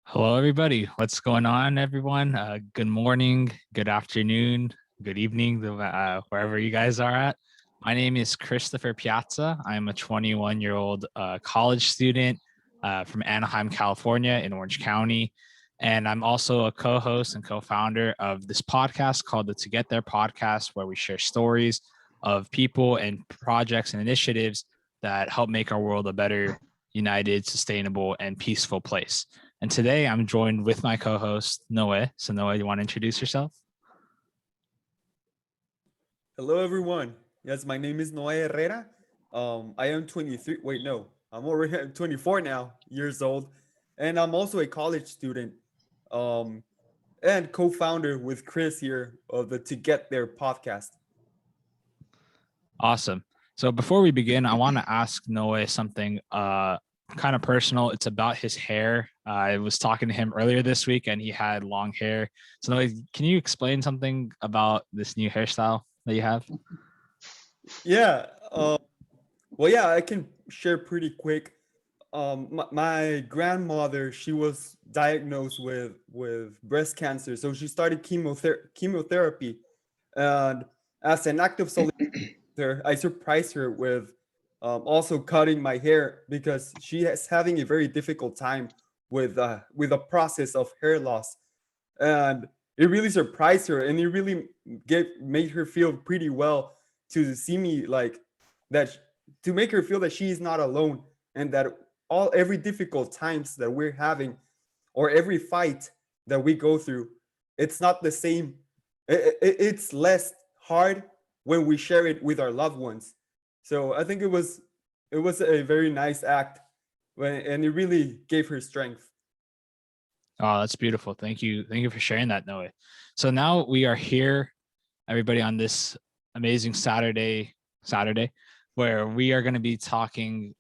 Hello, everybody. What's going on, everyone? Good morning, good afternoon, good evening, wherever you guys are at. My name is Christopher Piazza. I'm a 21-year-old college student from Anaheim, California, in Orange County. And I'm also a co-host and co-founder of this podcast called the To Get There podcast, where we share stories of people and projects and initiatives that help make our world a better, united, sustainable, and peaceful place. And today I'm joined with my co-host, Noe. So Noe, you want to introduce yourself? Hello, everyone. Yes, my name is Noé Herrera. I am 23. Wait, no, I'm already 24 now, years old, and I'm also a college student, um, and co-founder with Chris here of the To Get There podcast. Awesome. So before we begin, I want to ask Noe something kind of personal. It's about his hair. I was talking to him earlier this week and he had long hair. So Noe, can you explain something about this new hairstyle that you have? Yeah. Well, yeah, I can share pretty quick. My grandmother, she was diagnosed with breast cancer, so she started chemotherapy, and as an act of solidarity, I surprised her with also cutting my hair because she is having a very difficult time with the process of hair loss, and it really surprised her, and it really made her feel pretty well to see me like that, to make her feel that she is not alone, and that every difficult times that we're having, or every fight that we go through, it's not the same. It's less hard when we share it with our loved ones. So I think it was a very nice act, and it really gave her strength. Oh, that's beautiful. Thank you. Thank you for sharing that, Noe. So now we are here, everybody, on this amazing Saturday, where we are going to be talking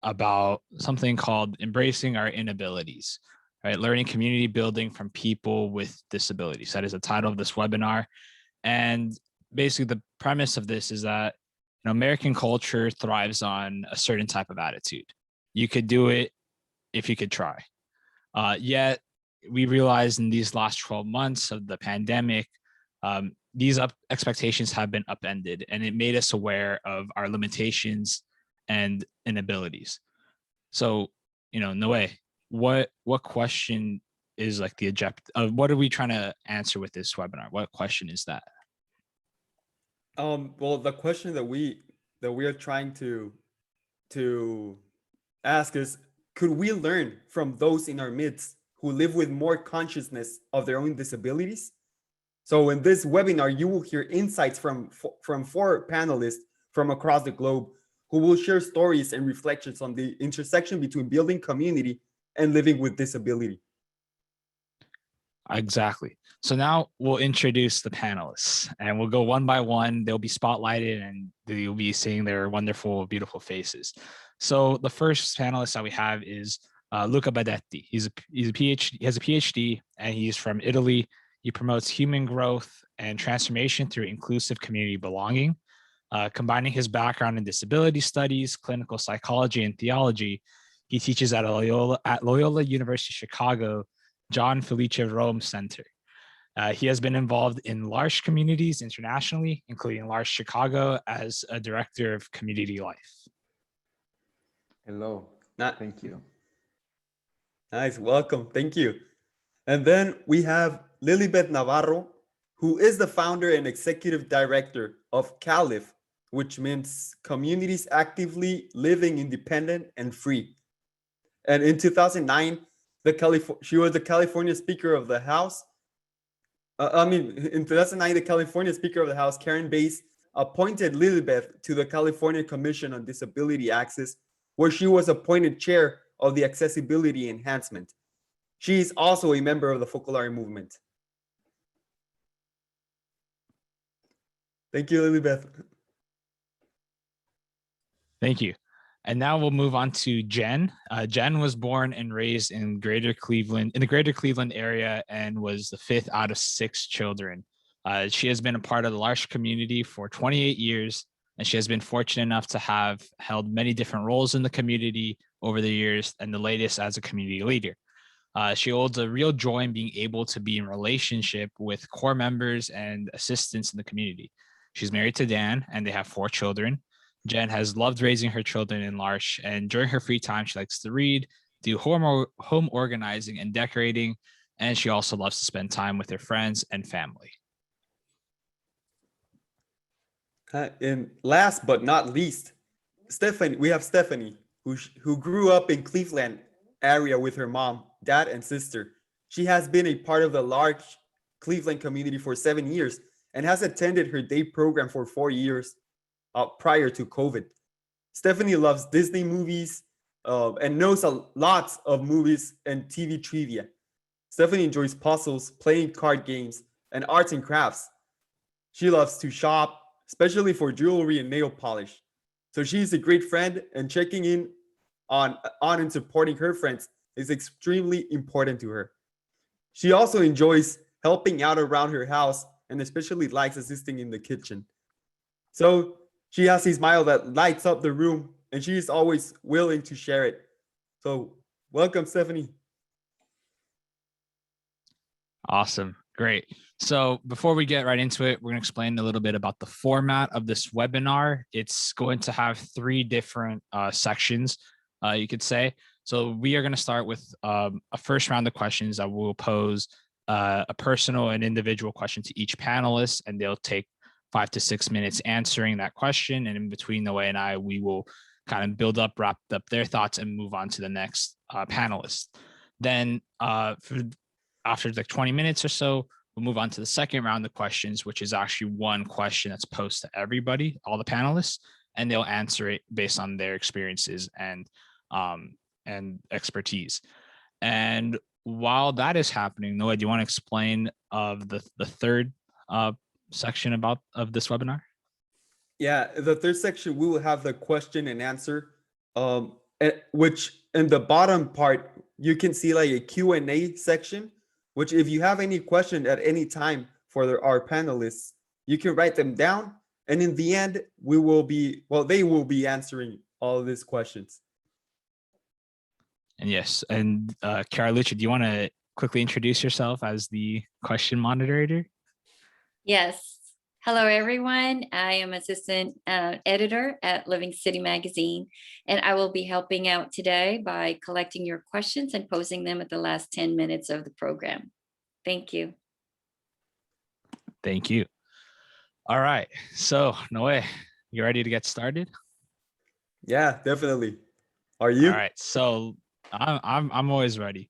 about something called embracing our inabilities, right? Learning community building from people with disabilities. That is the title of this webinar. And basically the premise of this is that American culture thrives on a certain type of attitude. You could do it if you could try. Yet we realized in these last 12 months of the pandemic, these expectations have been upended, and it made us aware of our limitations and inabilities. So, Noe, what question is like the object of what are we trying to answer with this webinar? What question is that? Well, the question that we are trying to ask is, could we learn from those in our midst who live with more consciousness of their own disabilities? So in this webinar, you will hear insights from four panelists from across the globe who will share stories and reflections on the intersection between building community and living with disability. Exactly. So now we'll introduce the panelists and we'll go one by one. They'll be spotlighted and you'll be seeing their wonderful, beautiful faces. So the first panelist that we have is Luca Badetti. He's a PhD. He has a PhD and he's from Italy. He promotes human growth and transformation through inclusive community belonging. Combining his background in disability studies, clinical psychology, and theology, he teaches at Loyola University Chicago John Felice Rome Center. He has been involved in L'Arche communities internationally, including L'Arche Chicago, as a director of community life. Hello, Not thank you. nice, welcome, thank you. And then we have Lillibeth Navarro, who is the founder and executive director of CALIF, which means Communities Actively Living Independent and Free. And in 2009, she was the California Speaker of the House. In 2009, the California Speaker of the House, Karen Bass, appointed Lillibeth to the California Commission on Disability Access, where she was appointed chair of the Accessibility Enhancement. She is also a member of the Focolare movement. Thank you, Lillibeth. Thank you. And now we'll move on to Jen. Jen was born and raised in the greater Cleveland area, and was the fifth out of six children. She has been a part of the L'Arche community for 28 years, and she has been fortunate enough to have held many different roles in the community over the years, and the latest as a community leader. She holds a real joy in being able to be in relationship with core members and assistants in the community. She's married to Dan, and they have 4 children. Jen has loved raising her children in L'Arche, and during her free time, she likes to read, do home organizing and decorating, and she also loves to spend time with her friends and family. And last but not least, we have Stephanie, who grew up in Cleveland area with her mom, dad, and sister. She has been a part of the large Cleveland community for 7 years and has attended her day program for 4 years prior to COVID. Stephanie loves Disney movies and knows a lot of movies and TV trivia. Stephanie enjoys puzzles, playing card games, and arts and crafts. She loves to shop, especially for jewelry and nail polish. So she's a great friend, and checking in on and supporting her friends is extremely important to her. She also enjoys helping out around her house and especially likes assisting in the kitchen. So she has a smile that lights up the room, and she is always willing to share it. So welcome, Stephanie. Awesome. Great. So before we get right into it, we're going to explain a little bit about the format of this webinar. It's going to have 3 different sections, you could say. So we are going to start with a first round of questions that will pose a personal and individual question to each panelist, and they'll take 5 to 6 minutes answering that question. And in between, Noe and I, we will kind of wrap up their thoughts and move on to the next panelist. Then after like 20 minutes or so, we'll move on to the second round of questions, which is actually one question that's posed to everybody, all the panelists, and they'll answer it based on their experiences and expertise. And while that is happening, Noah, do you want to explain of the third section of this webinar? Yeah, the third section, we will have the question and answer, which in the bottom part, you can see like a Q&A section, which if you have any question at any time for our panelists, you can write them down. And in the end, they will be answering all of these questions. And yes, and Carolucci, do you want to quickly introduce yourself as the question moderator? Yes. Hello, everyone. I am assistant editor at Living City Magazine, and I will be helping out today by collecting your questions and posing them at the last 10 minutes of the program. Thank you. Thank you. All right. So, Noe, you ready to get started? Yeah, definitely. Are you? All right. So I'm always ready.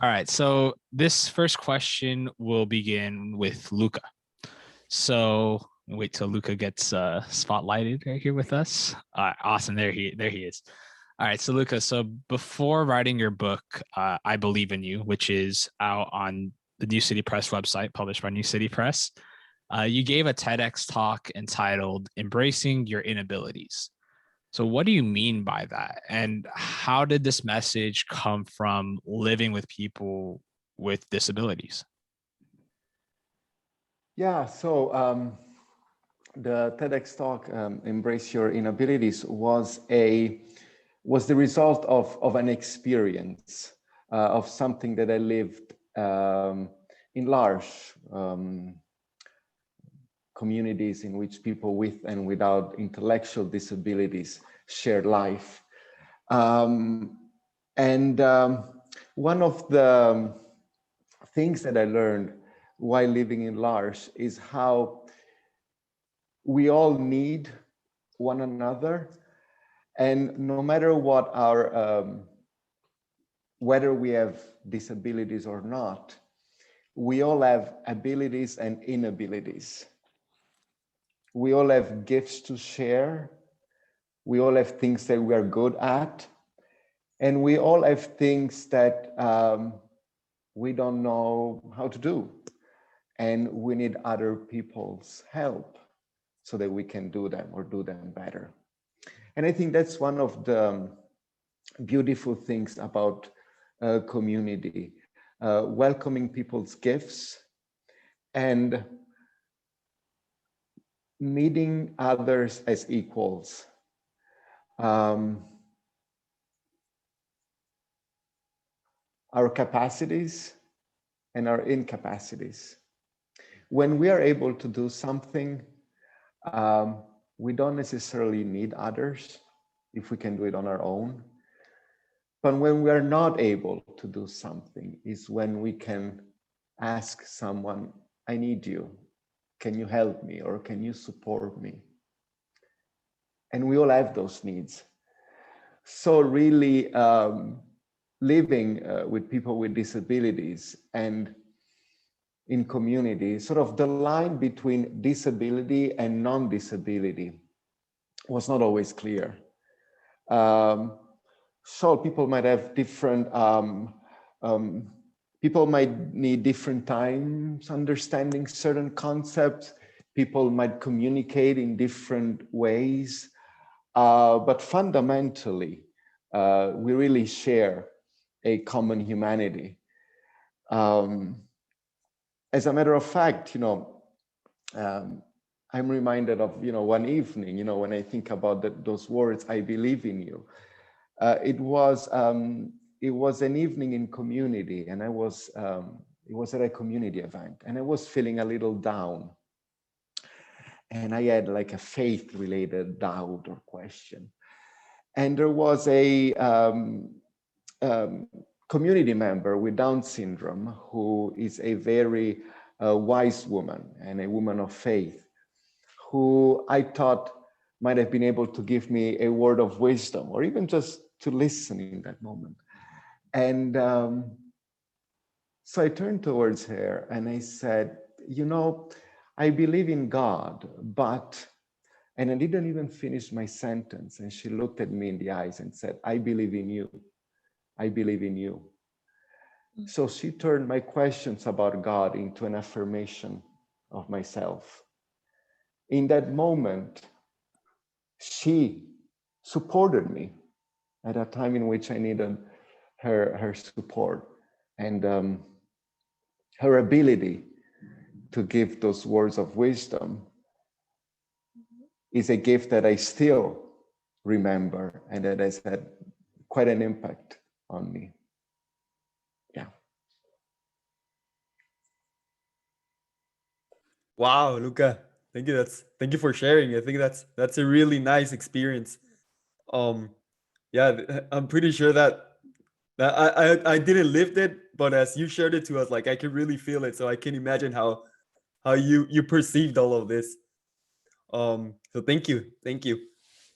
All right. So this first question will begin with Luca. So wait till Luca gets spotlighted right here with us. All right, awesome. There he is. All right. So Luca, so before writing your book, I Believe in You, which is out on the New City Press website, published by New City Press, you gave a TEDx talk entitled Embracing Your Inabilities. So what do you mean by that? And how did this message come from living with people with disabilities? Yeah, so the TEDx talk, Embrace Your Inabilities, was the result of an experience, of something that I lived in large communities in which people with and without intellectual disabilities share life. One of the things that I learned while living in large is how we all need one another, and no matter what whether we have disabilities or not, we all have abilities and inabilities. We all have gifts to share. We all have things that we are good at. And we all have things that we don't know how to do. And we need other people's help so that we can do them or do them better. And I think that's one of the beautiful things about community, welcoming people's gifts and meeting others as equals. our capacities and our incapacities. When we are able to do something, we don't necessarily need others if we can do it on our own. But when we are not able to do something is when we can ask someone, I need you. Can you help me, or can you support me? And we all have those needs. So really living with people with disabilities and in community, sort of the line between disability and non-disability was not always clear. So people might have different, people might need different times understanding certain concepts. People might communicate in different ways, but fundamentally, we really share a common humanity. As a matter of fact, I'm reminded of, one evening, when I think about those words, I believe in you. It was an evening in community, and it was at a community event, and I was feeling a little down. And I had like a faith-related doubt or question. And there was a community member with Down syndrome who is a very wise woman and a woman of faith, who I thought might have been able to give me a word of wisdom, or even just to listen in that moment. And so I turned towards her and I said, I believe in God, but, and I didn't even finish my sentence. And she looked at me in the eyes and said, I believe in you. I believe in you. So she turned my questions about God into an affirmation of myself. In that moment, she supported me at a time in which I needed her support, and her ability to give those words of wisdom is a gift that I still remember, and that has had quite an impact on me. Yeah. Wow, Luca, thank you. Thank you for sharing. I think that's a really nice experience. Yeah, I'm pretty sure that I didn't live it, but as you shared it to us, like I can really feel it. So I can imagine how you perceived all of this. So thank you.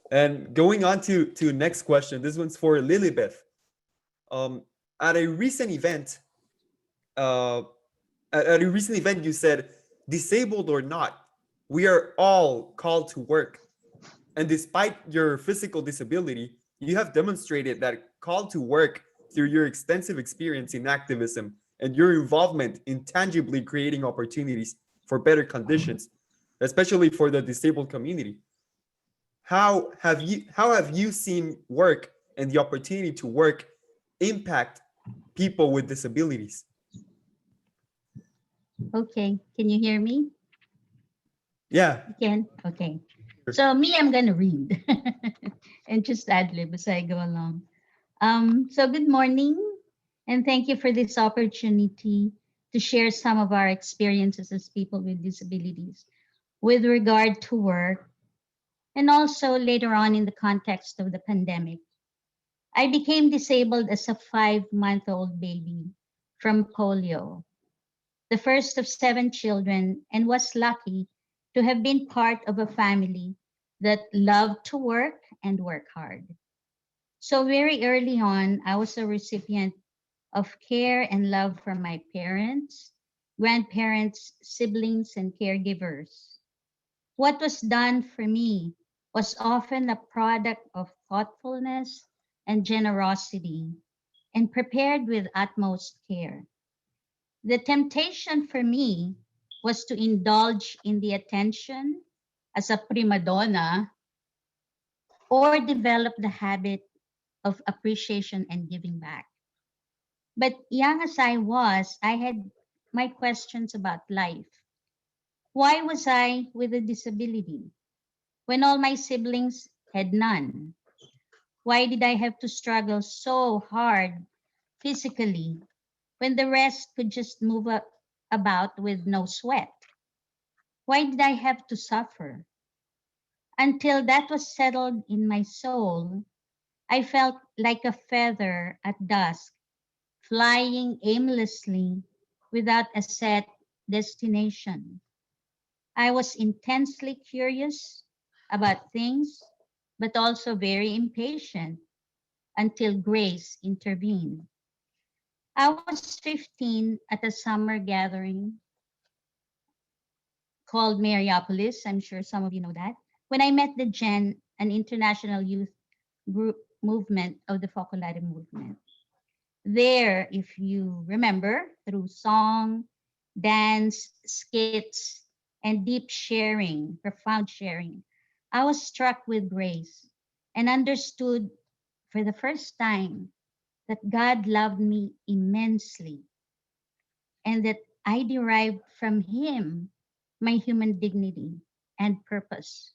And going on to next question. This one's for Lillibeth. At a recent event, you said, disabled or not, we are all called to work. And despite your physical disability, you have demonstrated that call to work through your extensive experience in activism and your involvement in tangibly creating opportunities for better conditions, especially for the disabled community. How have you seen work and the opportunity to work impact people with disabilities? Okay, can you hear me? Yeah. You can? Okay. So me, I'm gonna read and just ad-lib as I go along. So good morning, and thank you for this opportunity to share some of our experiences as people with disabilities with regard to work, and also later on in the context of the pandemic. I became disabled as a 5-month-old baby from polio, the first of 7 children, and was lucky to have been part of a family that loved to work and work hard. So very early on, I was a recipient of care and love from my parents, grandparents, siblings, and caregivers. What was done for me was often a product of thoughtfulness and generosity, and prepared with utmost care. The temptation for me was to indulge in the attention as a prima donna, or develop the habit of appreciation and giving back. But young as I was, I had my questions about life. Why was I with a disability when all my siblings had none? Why did I have to struggle so hard physically when the rest could just move about with no sweat? Why did I have to suffer? Until that was settled in my soul, I felt like a feather at dusk, flying aimlessly without a set destination. I was intensely curious about things, but also very impatient until grace intervened. I was 15 at a summer gathering called Mariopolis. I'm sure some of you know that. When I met the GEN, an international youth group movement of the Focolare movement. There, if you remember, through song, dance, skits, and deep sharing, profound sharing, I was struck with grace and understood for the first time that God loved me immensely and that I derived from Him my human dignity and purpose.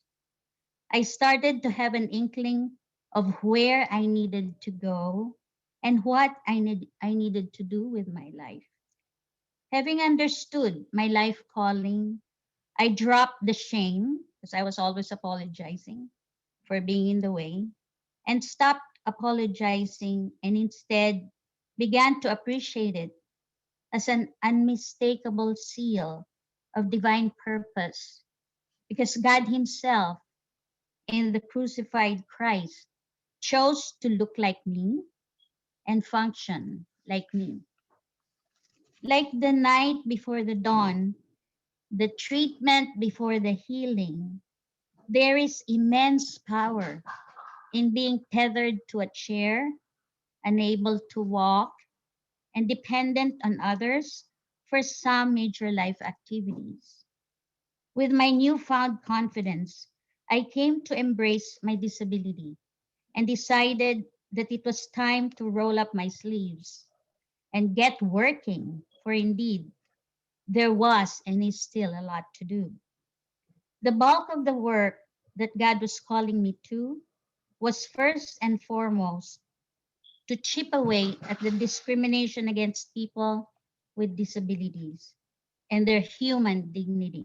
I started to have an inkling of where I needed to go and what I needed to do with my life. Having understood my life calling, I dropped the shame because I was always apologizing for being in the way and stopped apologizing and instead began to appreciate it as an unmistakable seal of divine purpose because God Himself in the crucified Christ chose to look like me and function like me. Like the night before the dawn, the treatment before the healing, there is immense power in being tethered to a chair, unable to walk, and dependent on others for some major life activities. With my newfound confidence, I came to embrace my disability and decided that it was time to roll up my sleeves and get working, for indeed, there was and is still a lot to do. The bulk of the work that God was calling me to was first and foremost to chip away at the discrimination against people with disabilities and their human dignity.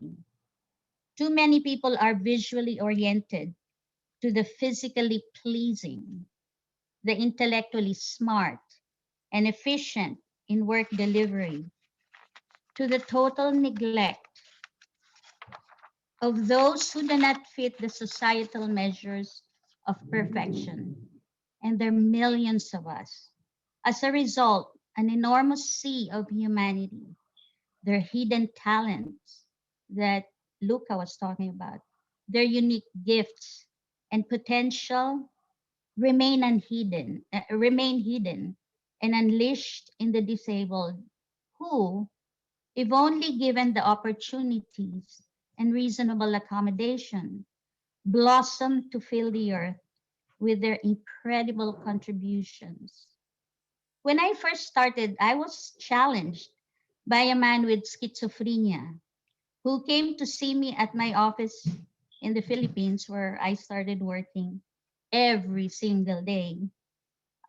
Too many people are visually oriented to the physically pleasing, the intellectually smart, and efficient in work delivery, to the total neglect of those who do not fit the societal measures of perfection. And there are millions of us. As a result, an enormous sea of humanity, their hidden talents that Luca was talking about, their unique gifts and potential remain hidden and unleashed in the disabled who, if only given the opportunities and reasonable accommodation, blossom to fill the earth with their incredible contributions. When I first started, I was challenged by a man with schizophrenia who came to see me at my office in the Philippines where I started working every single day.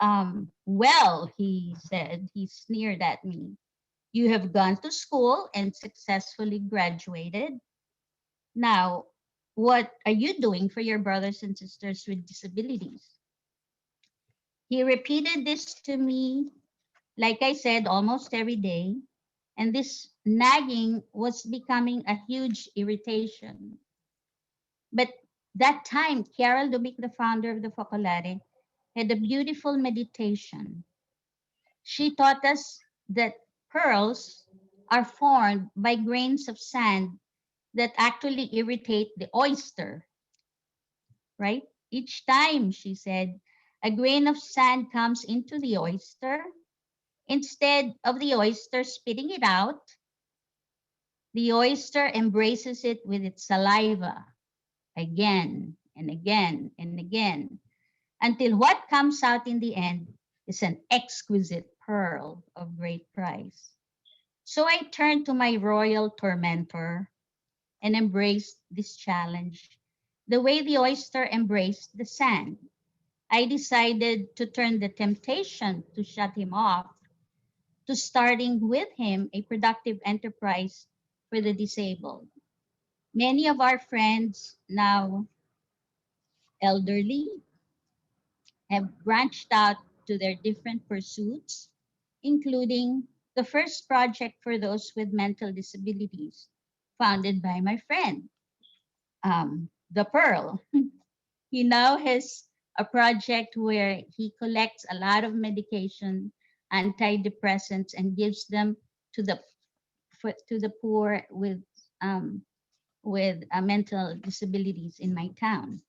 Well, he said, he sneered at me. You have gone to school and successfully graduated. Now, what are you doing for your brothers and sisters with disabilities? He repeated this to me, like I said, almost every day. And this nagging was becoming a huge irritation. But that time, Carol Lubick, the founder of the Focolare, had a beautiful meditation. She taught us that pearls are formed by grains of sand that actually irritate the oyster, right? Each time, she said, a grain of sand comes into the oyster, instead of the oyster spitting it out, the oyster embraces it with its saliva again and again and again until what comes out in the end is an exquisite pearl of great price. So I turned to my royal tormentor and embraced this challenge the way the oyster embraced the sand. I decided to turn the temptation to shut him off to starting with him a productive enterprise for the disabled. Many of our friends, now elderly, have branched out to their different pursuits, including the first project for those with mental disabilities, founded by my friend, the Pearl. He now has a project where he collects a lot of medication, antidepressants, and gives them to the poor with mental disabilities in my town.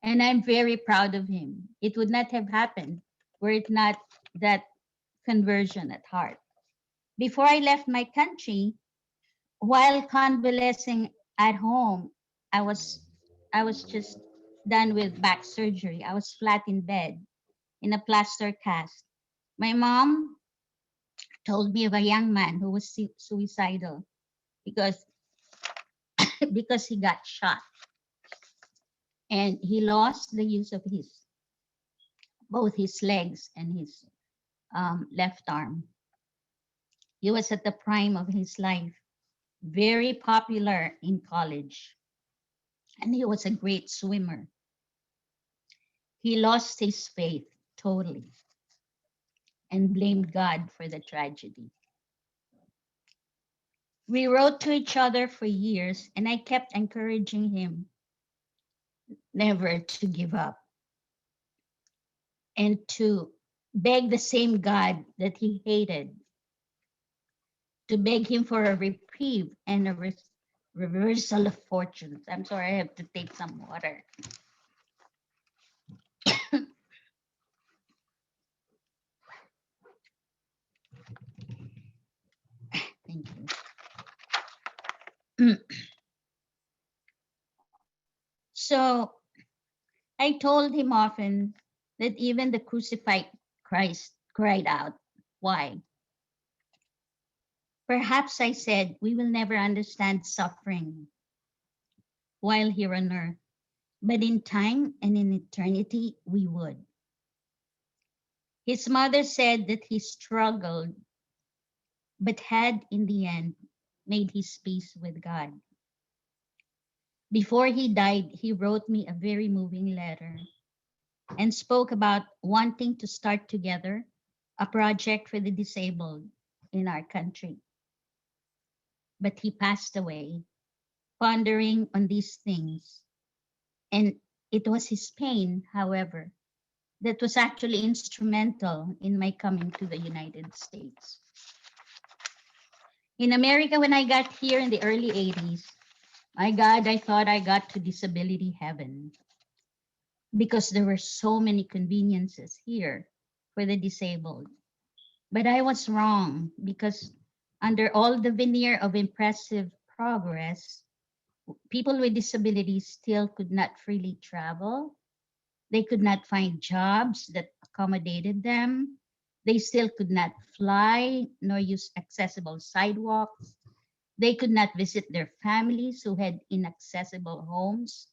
And I'm very proud of him. It would not have happened were it not that conversion at heart. Before I left my country, while convalescing at home, I was I was just done with back surgery. I was flat in bed in a plaster cast. My mom told me of a young man who was suicidal because because he got shot and he lost the use of his both his legs and his left arm. He was at the prime of his life, very popular in college, and he was a great swimmer. He lost his faith totally and blamed God for the tragedy. We wrote to each other for years, and I kept encouraging him never to give up and to beg the same God that he hated, to beg him for a reprieve and a reversal of fortunes. I'm sorry, I have to take some water. Thank you. So I told him often that even the crucified Christ cried out, "Why?" Perhaps I said, we will never understand suffering while here on earth, but in time and in eternity, we would. His mother said that he struggled, but had in the end made his peace with God. Before he died, he wrote me a very moving letter and spoke about wanting to start together a project for the disabled in our country. But he passed away pondering on these things. And it was his pain, however, that was actually instrumental in my coming to the United States. In America, when I got here in the early 80s, my God, I thought I got to disability heaven because there were so many conveniences here for the disabled. But I was wrong because under all the veneer of impressive progress, people with disabilities still could not freely travel. They could not find jobs that accommodated them. They still could not fly nor use accessible sidewalks. They could not visit their families who had inaccessible homes.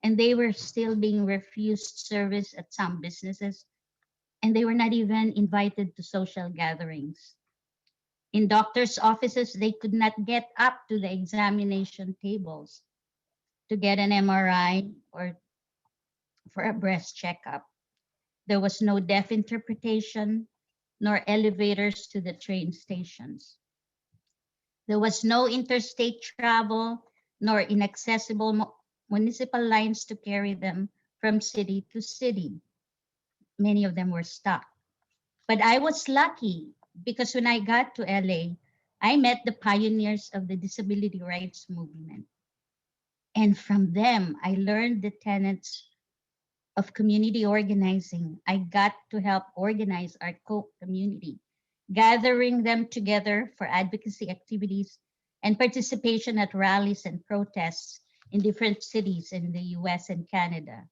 And they were still being refused service at some businesses. And they were not even invited to social gatherings. In doctors' offices, they could not get up to the examination tables to get an MRI or for a breast checkup. There was no deaf interpretation, nor elevators to the train stations. There was no interstate travel, nor inaccessible municipal lines to carry them from city to city. Many of them were stuck. But I was lucky because when I got to LA, I met the pioneers of the disability rights movement. And from them, I learned the tenets of community organizing. I got to help organize our community, gathering them together for advocacy activities and participation at rallies and protests in different cities in the US and Canada.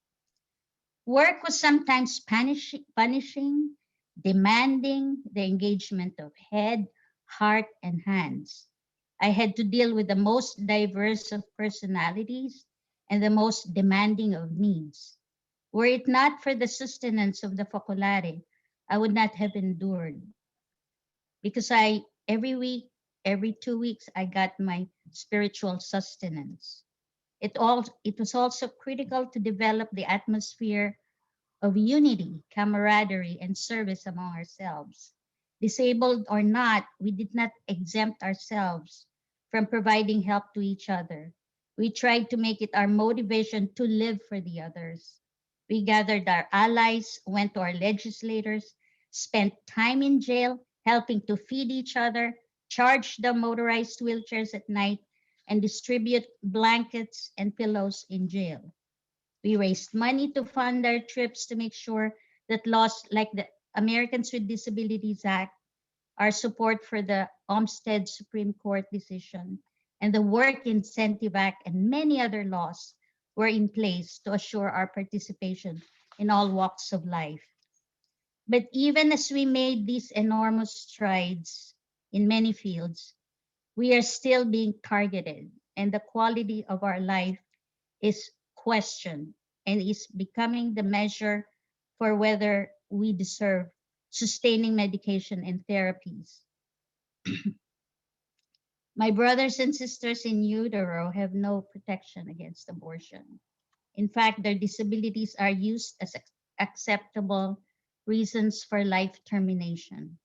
Work was sometimes punishing, demanding the engagement of head, heart, and hands. I had to deal with the most diverse of personalities and the most demanding of needs. Were it not for the sustenance of the focolare, I would not have endured. because every week, every 2 weeks, I got my spiritual sustenance. It was also critical to develop the atmosphere of unity, camaraderie, and service among ourselves. Disabled or not, we did not exempt ourselves from providing help to each other. We tried to make it our motivation to live for the others. We gathered our allies, went to our legislators, spent time in jail helping to feed each other, charge the motorized wheelchairs at night, and distribute blankets and pillows in jail. We raised money to fund their trips to make sure that laws like the Americans with Disabilities Act, our support for the Olmstead Supreme Court decision, and the Work Incentive Act and many other laws were in place to assure our participation in all walks of life. But even as we made these enormous strides in many fields, we are still being targeted, and the quality of our life is questioned and is becoming the measure for whether we deserve sustaining medication and therapies. My brothers and sisters in utero have no protection against abortion. In fact, their disabilities are used as acceptable reasons for life termination.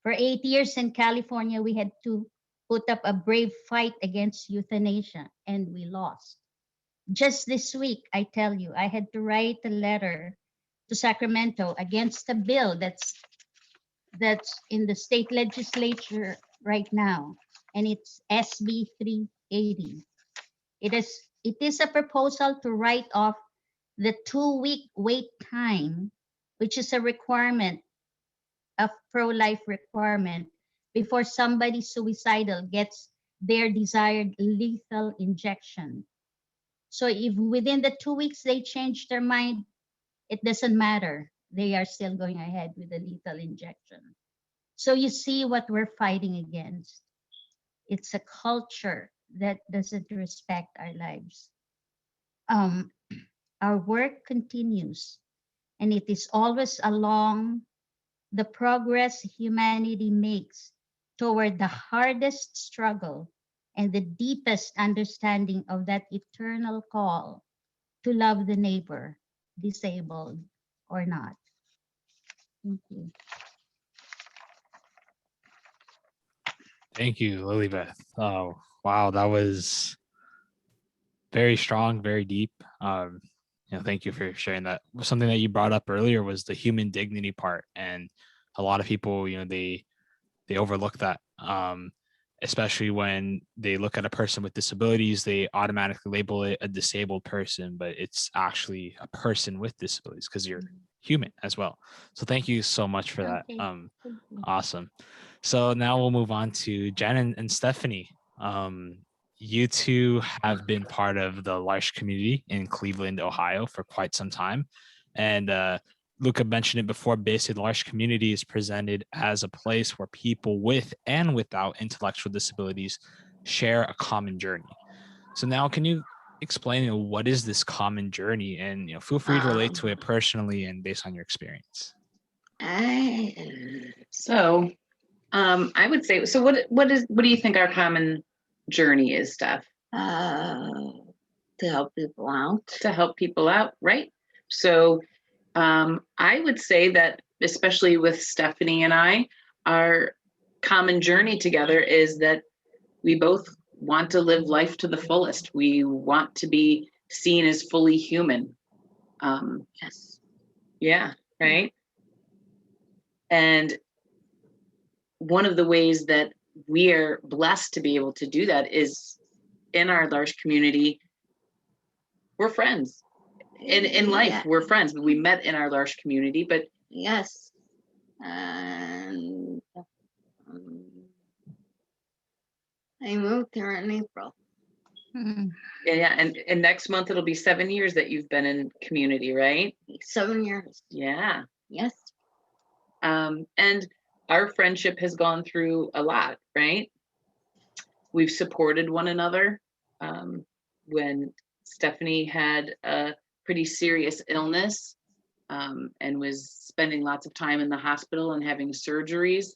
For 8 years in California, we had to put up a brave fight against euthanasia, and we lost. Just this week, I tell you, I had to write a letter to Sacramento against a bill that's in the state legislature right now, and it's SB 380. It is a proposal to write off the 2-week wait time, which is a requirement, a pro-life requirement, before somebody suicidal gets their desired lethal injection. So if within the 2 weeks they change their mind, it doesn't matter. They are still going ahead with the lethal injection. So you see what we're fighting against. It's a culture that doesn't respect our lives. Our work continues, and it is always along the progress humanity makes toward the hardest struggle and the deepest understanding of that eternal call to love the neighbor, disabled or not. Thank you. Thank you, Lillibeth. Oh, wow, that was very strong, very deep. Thank you for sharing that. Something that you brought up earlier was the human dignity part, and a lot of people, they overlook that, especially when they look at a person with disabilities. They automatically label it a disabled person, but it's actually a person with disabilities because you're human as well. So thank you so much for that. Okay, thank you. Awesome. So now we'll move on to Jen and Stephanie. You two have been part of the L'Arche community in Cleveland, Ohio for quite some time. And Luca mentioned it before, basically the L'Arche community is presented as a place where people with and without intellectual disabilities share a common journey. So now can you explain what is this common journey, and feel free to relate to it personally and based on your experience. I would say, so what do you think our common journey is, Steph? To help people out. To help people out, right? So I would say that, especially with Stephanie and I, our common journey together is that we both want to live life to the fullest. We want to be seen as fully human. Yes. Yeah, right? And one of the ways that we are blessed to be able to do that is in our L'Arche community, we're friends. In life, we're friends. We met in our L'Arche community, but yes. And I moved here in April. Yeah, and next month it'll be 7 years that you've been in community, right? 7 years. Yeah. Yes. And our friendship has gone through a lot, right? We've supported one another. When Stephanie had a pretty serious illness and was spending lots of time in the hospital and having surgeries,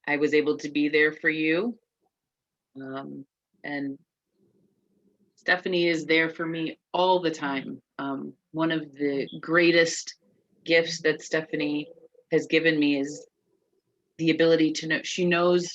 I was able to be there for you. And Stephanie is there for me all the time. One of the greatest gifts that Stephanie has given me is the ability to know. She knows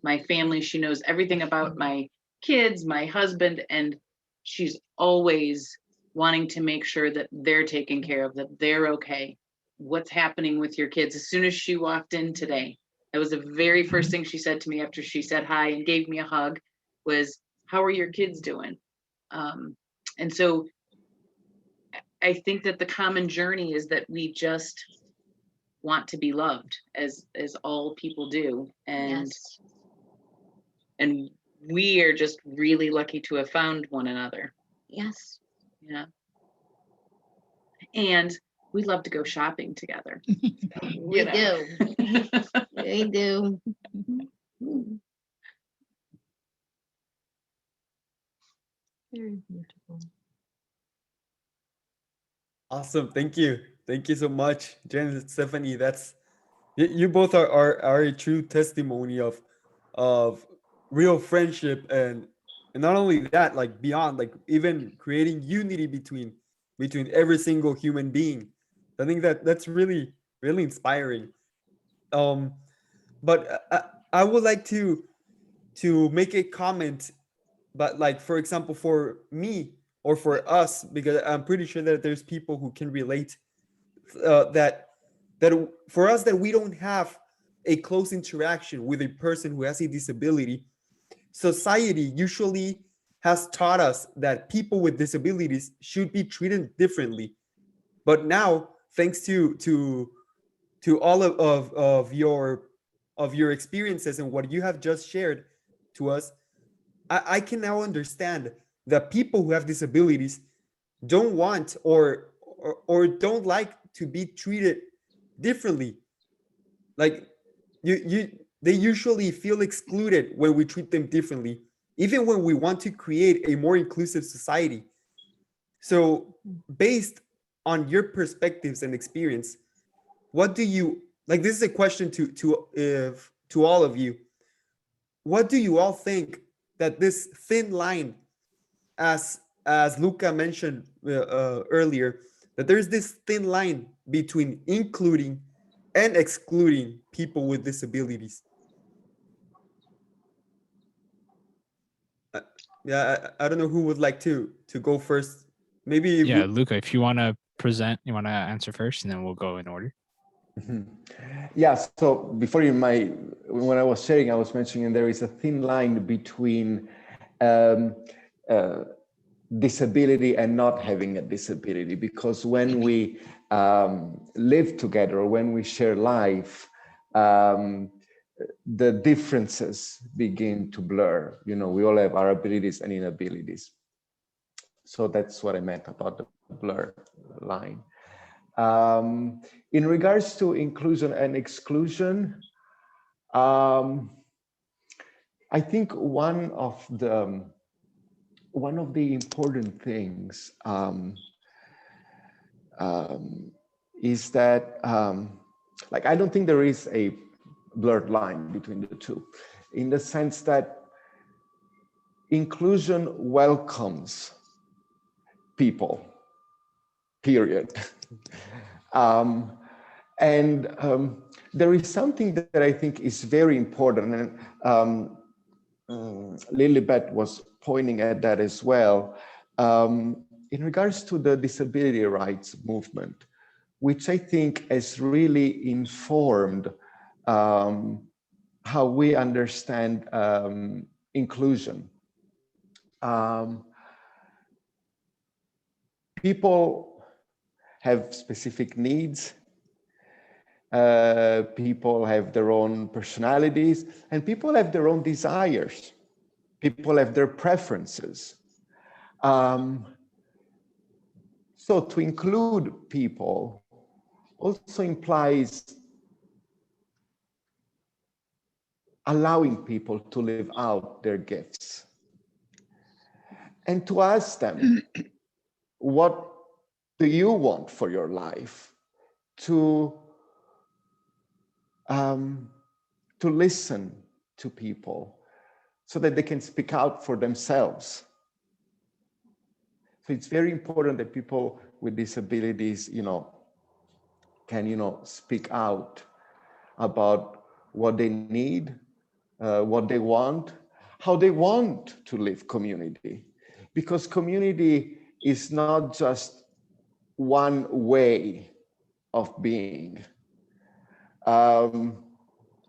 my family. She knows everything about my kids, my husband, and she's always wanting to make sure that they're taken care of, that they're okay. What's happening with your kids? As soon as she walked in today, that was the very first thing she said to me after she said hi and gave me a hug was, how are your kids doing? And so I think that the common journey is that we just want to be loved, as all people do. And we are just really lucky to have found one another. Yes. Yeah. And we love to go shopping together. We do. We do. Very beautiful. Awesome. Thank you. Thank you so much, Jen and Stephanie. That's you both are a true testimony of real friendship, and not only that, like beyond, like even creating unity between every single human being. I think that's really really inspiring. Um, but I would like to make a comment, but like for example, for me or for us, because I'm pretty sure that there's people who can relate, that for us, that we don't have a close interaction with a person who has a disability. Society usually has taught us that people with disabilities should be treated differently. But now, thanks to all of your experiences and what you have just shared to us, I can now understand that people who have disabilities don't want or don't like to be treated differently. Like they usually feel excluded when we treat them differently, even when we want to create a more inclusive society. So based on your perspectives and experience, what do you like? This is a question to all of you. What do you all think that this thin line, as Luca mentioned earlier, that there's this thin line between including and excluding people with disabilities? Yeah, I don't know who would like to go first. Maybe Yeah, Luca, if you want to present, you want to answer first, and then we'll go in order. Yeah, so before when I was sharing, I was mentioning there is a thin line between disability and not having a disability, because when we live together or when we share life, the differences begin to blur. You know, we all have our abilities and inabilities. So that's what I meant about the blur line. In regards to inclusion and exclusion, I think one of the important things is that, like, I don't think there is a blurred line between the two, in the sense that inclusion welcomes people, period. There is something that I think is very important, and Lillibeth was pointing at that as well, in regards to the disability rights movement, which I think has really informed how we understand inclusion. People have specific needs, people have their own personalities, and people have their own desires. People have their preferences. So to include people also implies allowing people to live out their gifts and to ask them, what do you want for your life? To to listen to people so that they can speak out for themselves. So it's very important that people with disabilities, can, speak out about what they need, what they want, how they want to live community. Because community is not just one way of being.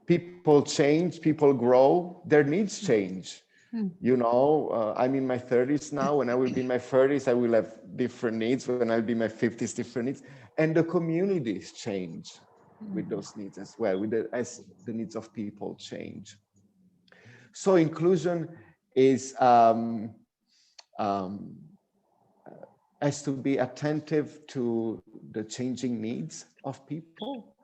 People change, people grow, their needs change. I'm in my 30s now. When I will be in my 30s, I will have different needs. When I'll be in my 50s, different needs. And the communities change with those needs as well, as the needs of people change. So inclusion is has to be attentive to the changing needs of people,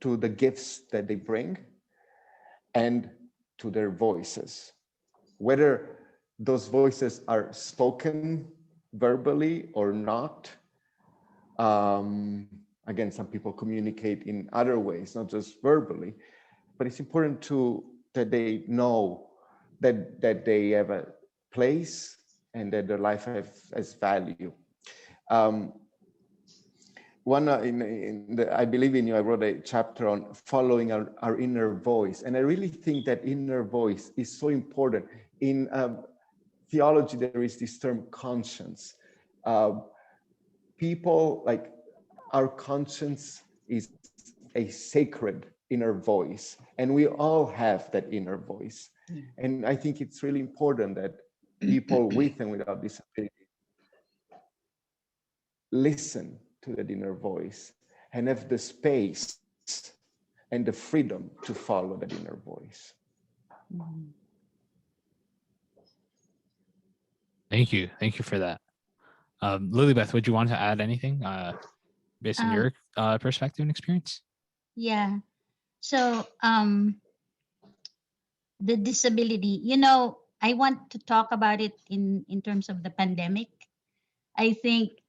to the gifts that they bring, and to their voices. Whether those voices are spoken verbally or not. Again, some people communicate in other ways, not just verbally, but it's important that they know that they have a place and that their life has value. I Believe in You, I wrote a chapter on following our inner voice. And I really think that inner voice is so important. In theology, there is this term conscience. People, like, our conscience is a sacred inner voice, and we all have that inner voice. And I think it's really important that people with and without disability listen to that inner voice and have the space and the freedom to follow that inner voice. Thank you for that. Lillibeth, would you want to add anything based on your perspective and experience? Yeah. So the disability, I want to talk about it in terms of the pandemic. I think,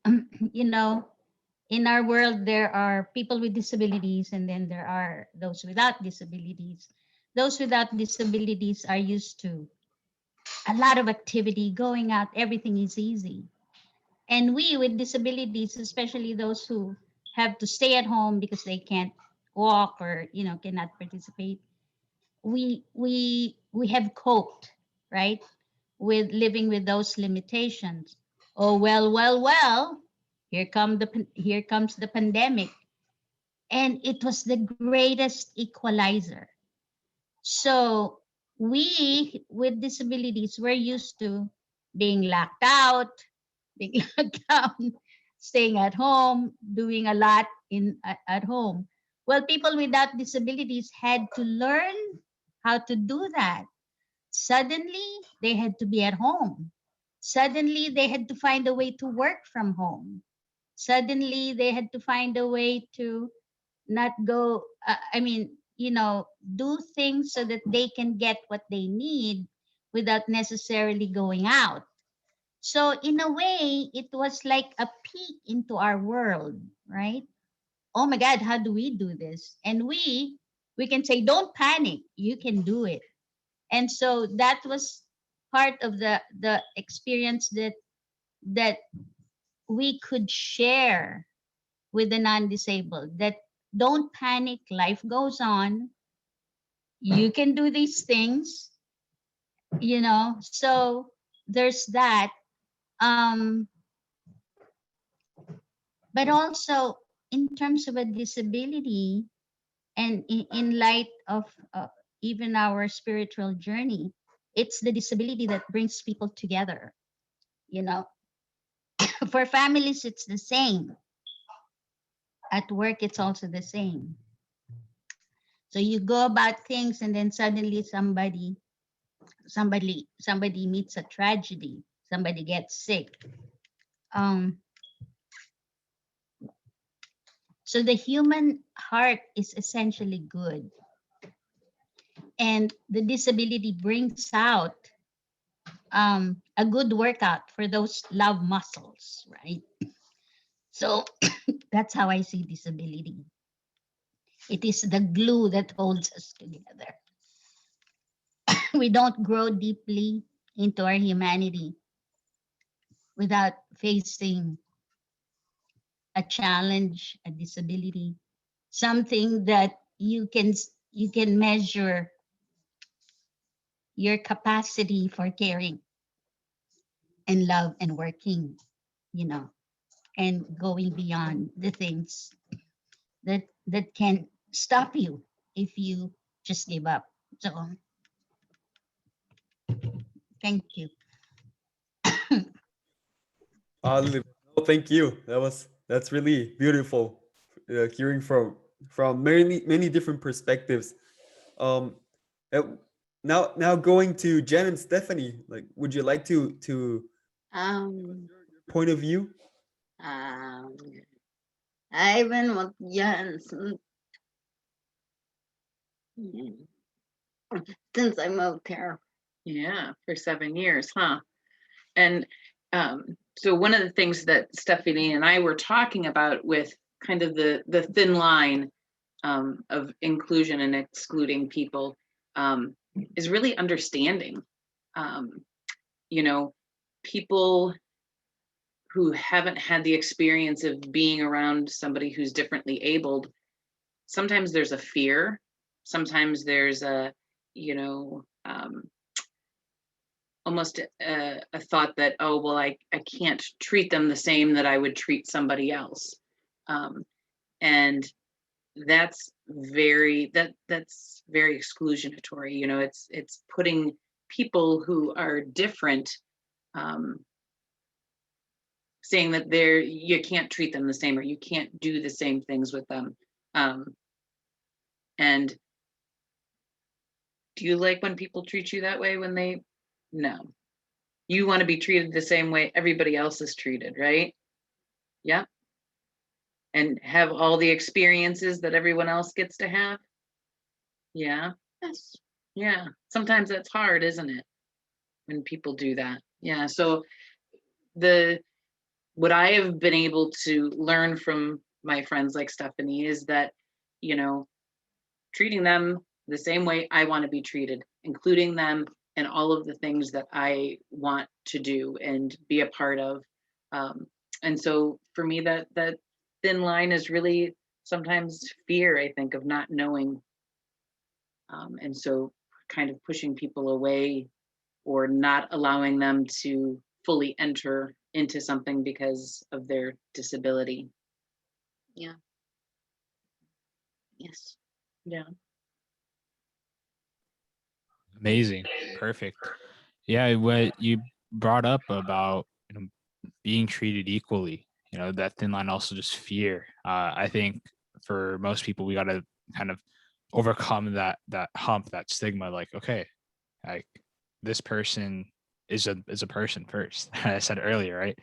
in our world, there are people with disabilities, and then there are those without disabilities. Those without disabilities are used to a lot of activity, going out, everything is easy. And we with disabilities, especially those who have to stay at home because they can't walk or cannot participate, we have coped, right, with living with those limitations. Oh, well, here comes the pandemic, and it was the greatest equalizer. So we with disabilities, we're used to being locked out, being locked down, staying at home, doing a lot at home. Well, people without disabilities had to learn how to do that. Suddenly, they had to be at home. Suddenly, they had to find a way to work from home. Suddenly, they had to find a way to not go, do things so that they can get what they need without necessarily going out. So in a way, it was like a peek into our world, right? Oh my God, how do we do this? And we can say, don't panic, you can do it. And so that was part of the experience that we could share with the non-disabled, that don't panic, life goes on. You can do these things, so there's that. But also in terms of a disability, and in light of even our spiritual journey, it's the disability that brings people together. For families, it's the same. At work, it's also the same. So you go about things, and then suddenly somebody meets a tragedy. Somebody gets sick. So the human heart is essentially good, and the disability brings out a good workout for those love muscles, right? So that's how I see disability. It is the glue that holds us together. We don't grow deeply into our humanity without facing a challenge, a disability, something that you can measure your capacity for caring and love and working, and going beyond the things that can stop you if you just give up. So thank you. Lillibeth, no, thank you. That's really beautiful. Hearing from many different perspectives. Um, uh, now going to Jen and Stephanie. Like, would you like to Um, point of view? um, I've been with Jens since I moved here. Yeah, for 7 years, huh? And so one of the things that Stephanie and I were talking about with kind of the thin line of inclusion and excluding people is really understanding. You know, people who haven't had the experience of being around somebody who's differently abled, sometimes there's a fear, sometimes there's a, you know, almost a thought that, oh, well, I can't treat them the same that I would treat somebody else. And that's very exclusionatory. You know, it's putting people who are different, saying that you can't treat them the same, or you can't do the same things with them. And do you like when people treat you that way? No, you want to be treated the same way everybody else is treated, right? Yeah. And have all the experiences that everyone else gets to have. Yeah. Yes. Yeah. Sometimes that's hard, isn't it? When people do that. Yeah. So what I have been able to learn from my friends like Stephanie is that, you know, treating them the same way I want to be treated, including them in all of the things that I want to do and be a part of. And so for me, that thin line is really sometimes fear, I think, of not knowing. And so kind of pushing people away or not allowing them to fully enter into something because of their disability. Yeah. Yes. Yeah. Amazing. Perfect. Yeah, what you brought up about being treated equally, that thin line, also just fear. I think for most people, we got to kind of overcome that hump, that stigma. Like, okay, like this person is a person first. I said earlier, right?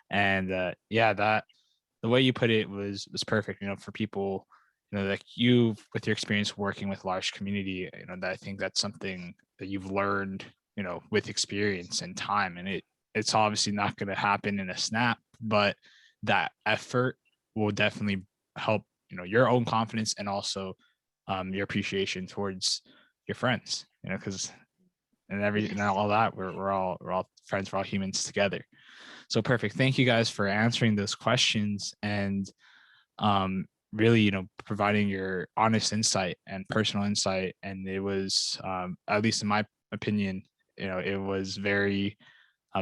And yeah, that the way you put it was perfect. For people, like you with your experience working with large community, that I think that's something that you've learned, with experience and time, and it's obviously not going to happen in a snap, but that effort will definitely help, your own confidence and also your appreciation towards your friends, because and all that we're all friends, we're all humans together. So perfect. Thank you guys for answering those questions and really, providing your honest insight and personal insight. And it was, at least in my opinion, it was very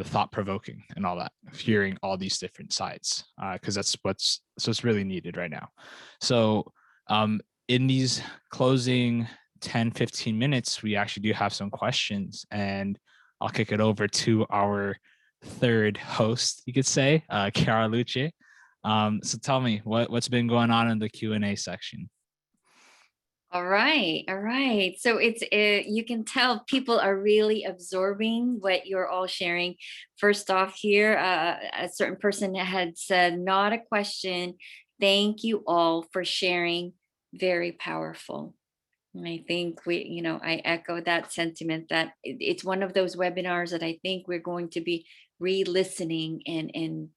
thought-provoking and all that, hearing all these different sides, because that's what's really needed right now. So in these closing 10-15 minutes, we actually do have some questions, and I'll kick it over to our third host, you could say, Chiara Luce. So tell me what's been going on in the Q&A section. All right. So it's you can tell people are really absorbing what you're all sharing. First off, here a certain person had said, not a question. Thank you all for sharing. Very powerful. And I think I echo that sentiment, that it's one of those webinars that I think we're going to be re-listening and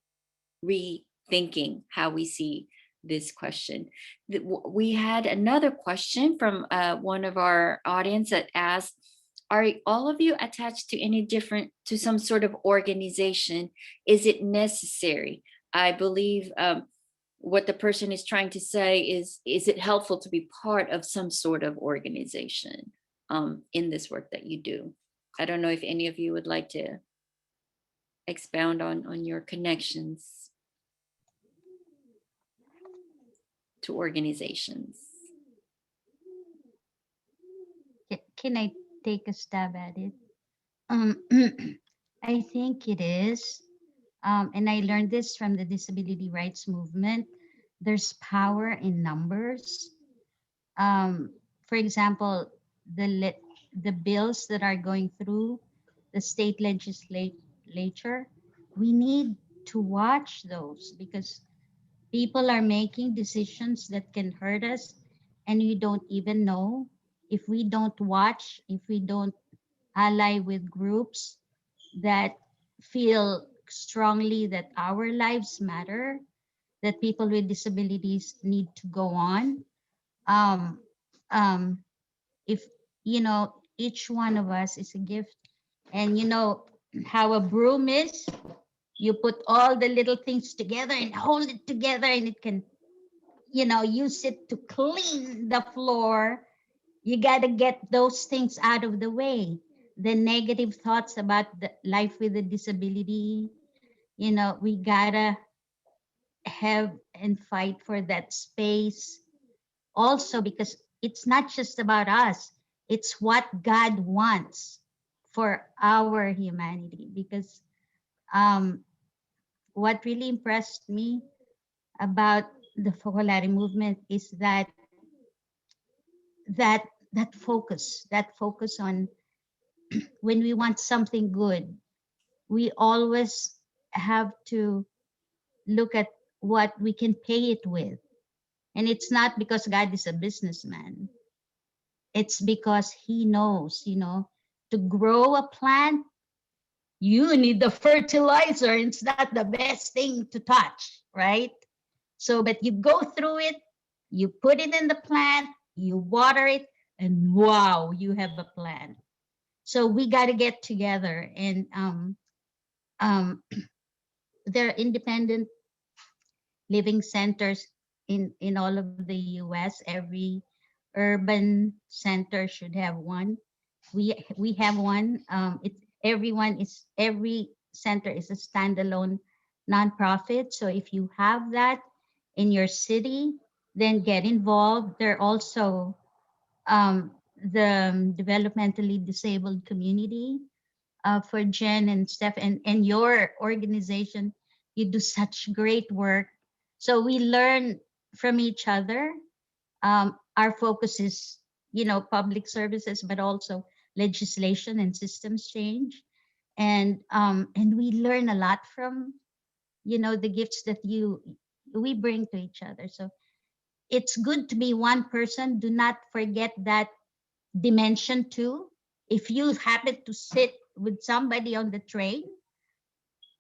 rethinking how we see this question. We had another question from one of our audience that asked, are all of you attached to some sort of organization? Is it necessary? I believe what the person is trying to say is it helpful to be part of some sort of organization in this work that you do? I don't know if any of you would like to expound on your connections to organizations. Can I take a stab at it? I think it is. And I learned this from the disability rights movement. There's power in numbers. For example, the bills that are going through the state legislature, we need to watch those because people are making decisions that can hurt us and we don't even know. If we don't watch, if we don't ally with groups that feel strongly that our lives matter, that people with disabilities need to go on. If, each one of us is a gift, and how a broom is, you put all the little things together and hold it together and it can, use it to clean the floor. You got to get those things out of the way. The negative thoughts about the life with a disability, we gotta have and fight for that space also, because it's not just about us, it's what God wants for our humanity. Because what really impressed me about the Focolare movement is that focus on when we want something good, we always have to look at what we can pay it with. And it's not because God is a businessman. It's because he knows, to grow a plant, you need the fertilizer. It's not the best thing to touch, right? So, but you go through it, you put it in the plant, you water it, and wow, you have a plant. So we got to get together, and there are independent living centers in all of the US. Every urban center should have one. We have one. Every center is a standalone nonprofit. So if you have that in your city, then get involved. There are also the developmentally disabled community for Jen and Steph and your organization. You do such great work. So we learn from each other. Our focus is, public services, but also legislation and systems change. And we learn a lot from, the gifts that we bring to each other. So it's good to be one person. Do not forget that dimension too. If you happen to sit with somebody on the train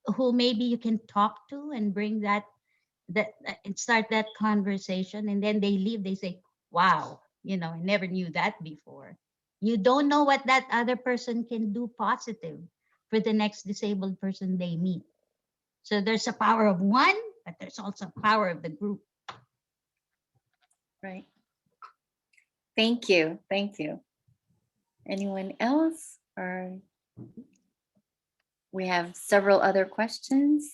who maybe you can talk to and bring that and start that conversation, and then they leave, they say, wow, I never knew that before. You don't know what that other person can do positive for the next disabled person they meet. So there's a power of one, but there's also power of the group. Right. Thank you. Thank you. Anyone else? Or we have several other questions.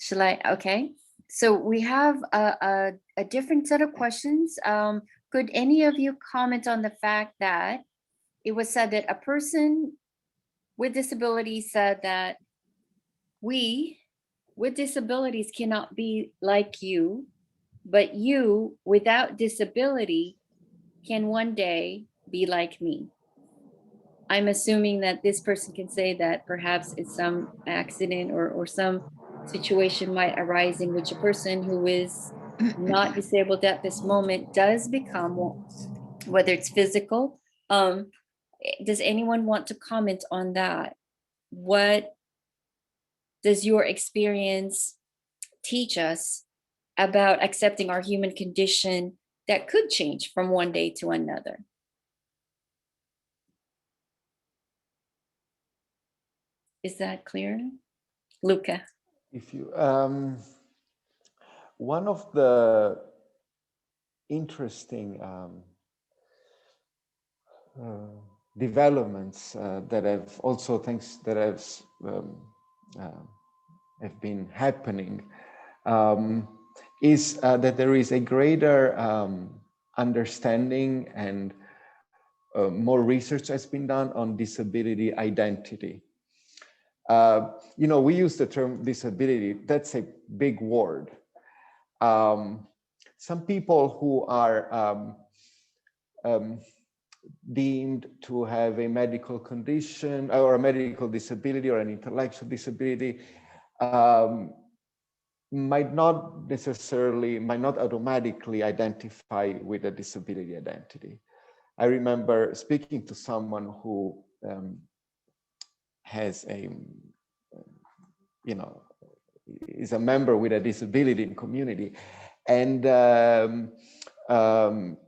Shall I? Okay. So we have a different set of questions. Could any of you comment on the fact that it was said that a person with disabilities said that we with disabilities cannot be like you, but you without disability can one day be like me? I'm assuming that this person can say that perhaps it's some accident or some situation might arise in which a person who is not disabled at this moment does become, whether it's physical. Does anyone want to comment on that? What does your experience teach us about accepting our human condition that could change from one day to another. Is that clear? Luca. If you, one of the interesting developments that have also have been happening is that there is a greater understanding and more research has been done on disability identity. You know, we use the term disability, that's a big word. Some people who are deemed to have a medical condition or a medical disability or an intellectual disability might not automatically identify with a disability identity. I remember speaking to someone who has a, you know, is a member with a disability in community, and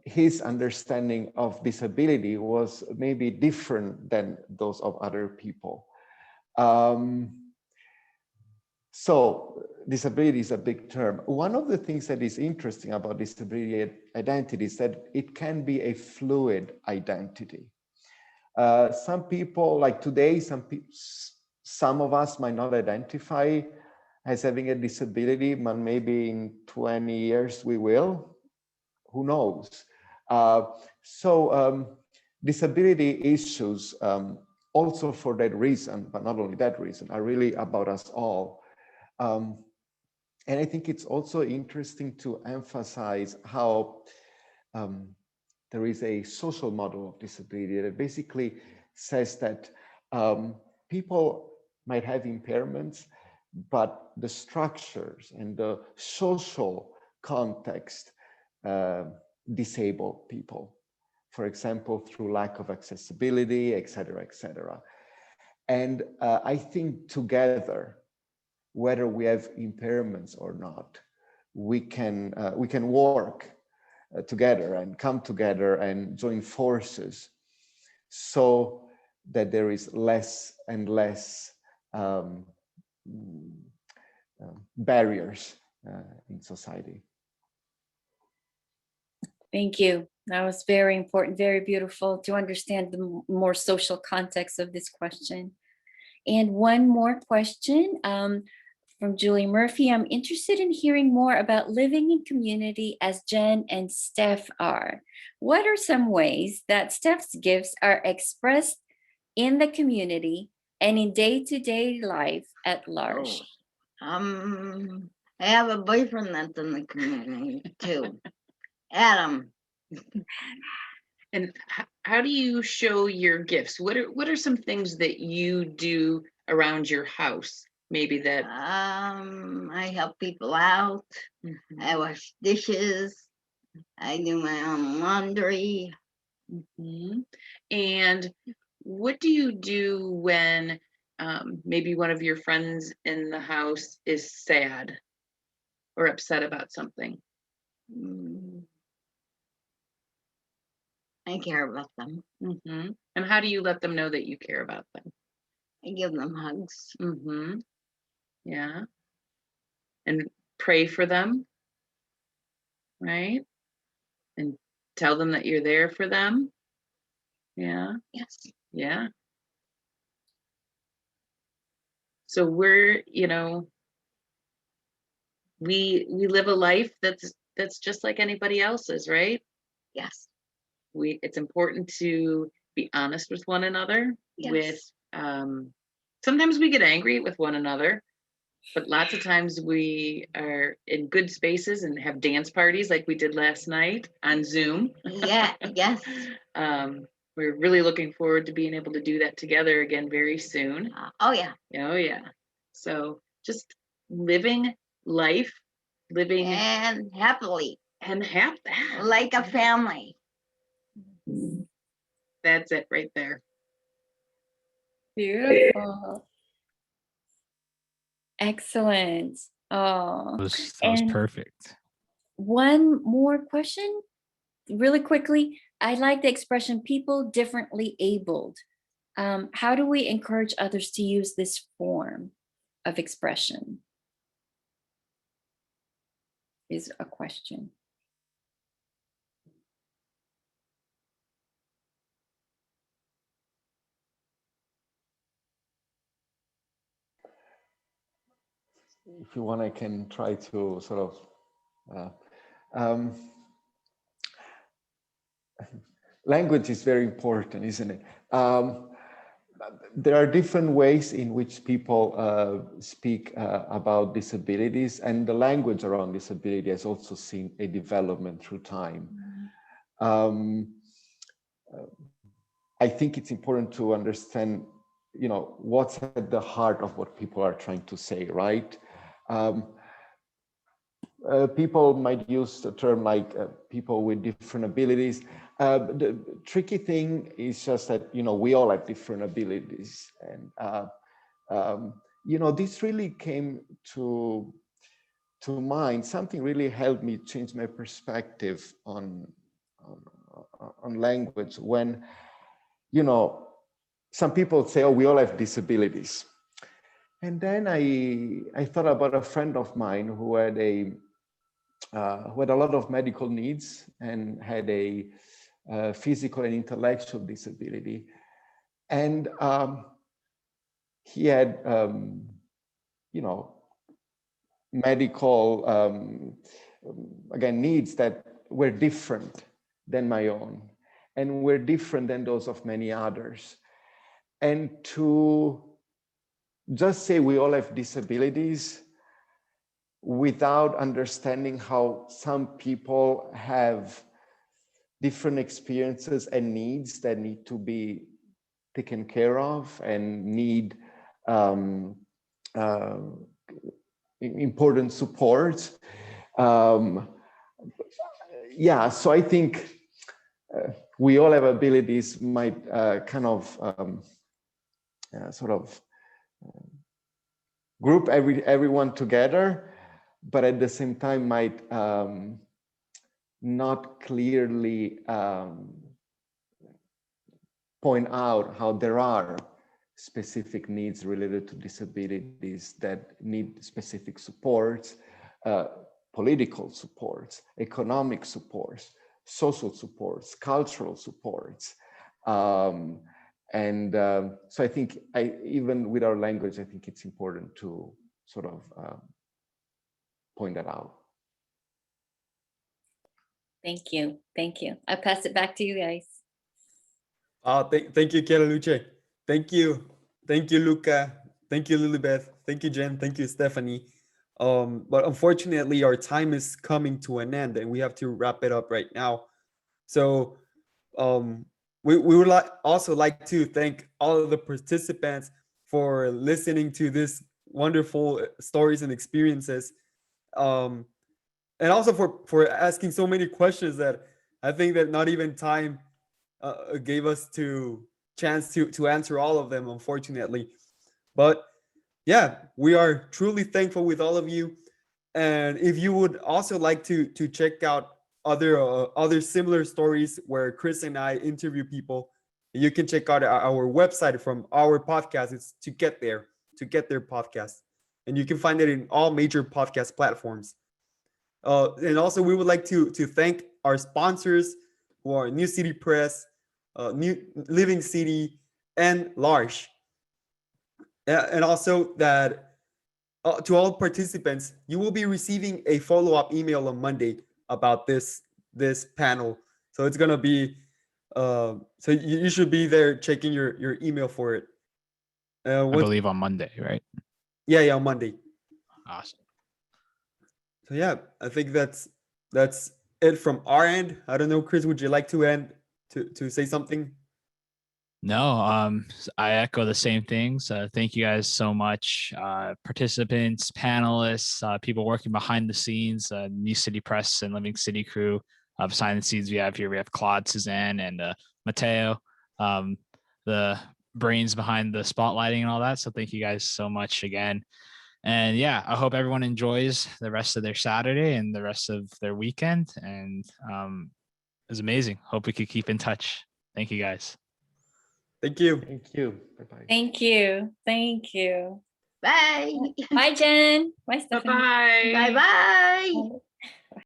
his understanding of disability was maybe different than those of other people. So disability is a big term. One of the things that is interesting about disability identity is that it can be a fluid identity. Some people, like today, some of us might not identify as having a disability, but maybe in 20 years we will. Who knows? Disability issues, also for that reason, but not only that reason, are really about us all. And I think it's also interesting to emphasize how there is a social model of disability that basically says that people might have impairments, but the structures and the social context disable people, for example, through lack of accessibility, et cetera, et cetera. And I think together, whether we have impairments or not, we can work together and come together and join forces so that there is less and less barriers in society. Thank you. That was very important, very beautiful to understand the more social context of this question. And one more question from Julie Murphy. I'm interested in hearing more about living in community as Jen and Steph are. What are some ways that Steph's gifts are expressed in the community and in day-to-day life at large? I have a boyfriend that's in the community too, Adam. And how do you show your gifts? What are some things that you do around your house? Maybe that I help people out. Mhm. I wash dishes. I do my own laundry. Mhm. And what do you do when maybe one of your friends in the house is sad or upset about something? Mm, I care about them. Mhm. And how do you let them know that you care about them? I give them hugs. Mhm. Yeah. And pray for them, right? And tell them that you're there for them. Yeah. Yes. Yeah. So we're, we live a life that's just like anybody else's, right? Yes. It's important to be honest with one another. Yes. With sometimes we get angry with one another, but lots of times we are in good spaces and have dance parties like we did last night on Zoom. Yeah. Yes. We're really looking forward to being able to do that together again very soon. Oh yeah. Oh yeah. So just living life, living And happily, and like a family. That's it right there. Beautiful. Excellent. Oh, That was and perfect. one more question really quickly. I like the expression people differently abled. How do we encourage others to use this form of expression? Is a question. If you want, I can try to sort of language is very important, isn't it? There are different ways in which people speak about disabilities, and the language around disability has also seen a development through time. I think it's important to understand, you know, what's at the heart of what people are trying to say, right? People might use the term like people with different abilities. The tricky thing is just that, you know, we all have different abilities. And, you know, this really came to mind. Something really helped me change my perspective on language when, you know, some people say, oh, we all have disabilities. And then I thought about a friend of mine who had a lot of medical needs and had a physical and intellectual disability. And he had, you know, medical, again, needs that were different than my own and were different than those of many others. And to just say we all have disabilities without understanding how some people have different experiences and needs that need to be taken care of and need important support. Yeah, so I think we all have abilities might kind of sort of group everyone together, but at the same time might not clearly point out how there are specific needs related to disabilities that need specific supports, political supports, economic supports, social supports, cultural supports. So I think even with our language, I think it's important to sort of point that out. Thank you. Thank you. I'll pass it back to you guys. Thank you, Luce. Thank you. Thank you, Luca. Thank you, Lillibeth. Thank you, Jen. Thank you, Stephanie. But unfortunately, our time is coming to an end and we have to wrap it up right now. So we would also like to thank all of the participants for listening to this wonderful stories and experiences. And also for asking so many questions that I think that not even time gave us chance to answer all of them, unfortunately. But yeah, we are truly thankful with all of you. And if you would also like to check out other similar stories where Chris and I interview people, you can check out our website from our podcast. It's To Get There podcast, and you can find it in all major podcast platforms. And also, we would like to thank our sponsors, who are New City Press, New Living City, and L'Arche. And also that to all participants, you will be receiving a follow-up email on Monday about this panel. So it's gonna be so you should be there checking your email for it. I believe on Monday, right? Yeah, on Monday. Awesome. So yeah, I think that's it from our end. I don't know, Chris, would you like to end to say something? No, I echo the same things. Thank you guys so much, participants, panelists, people working behind the scenes, New City Press and Living City crew. Behind the scenes, we have Claude, Suzanne, and Mateo, the brains behind the spotlighting and all that. So thank you guys so much again. And yeah, I hope everyone enjoys the rest of their Saturday and the rest of their weekend. And it was amazing. Hope we could keep in touch. Thank you guys. Thank you. Thank you. Bye-bye. Thank you. Thank you. Bye. Bye, Jen. Bye, Stephanie. Bye-bye. Bye-bye.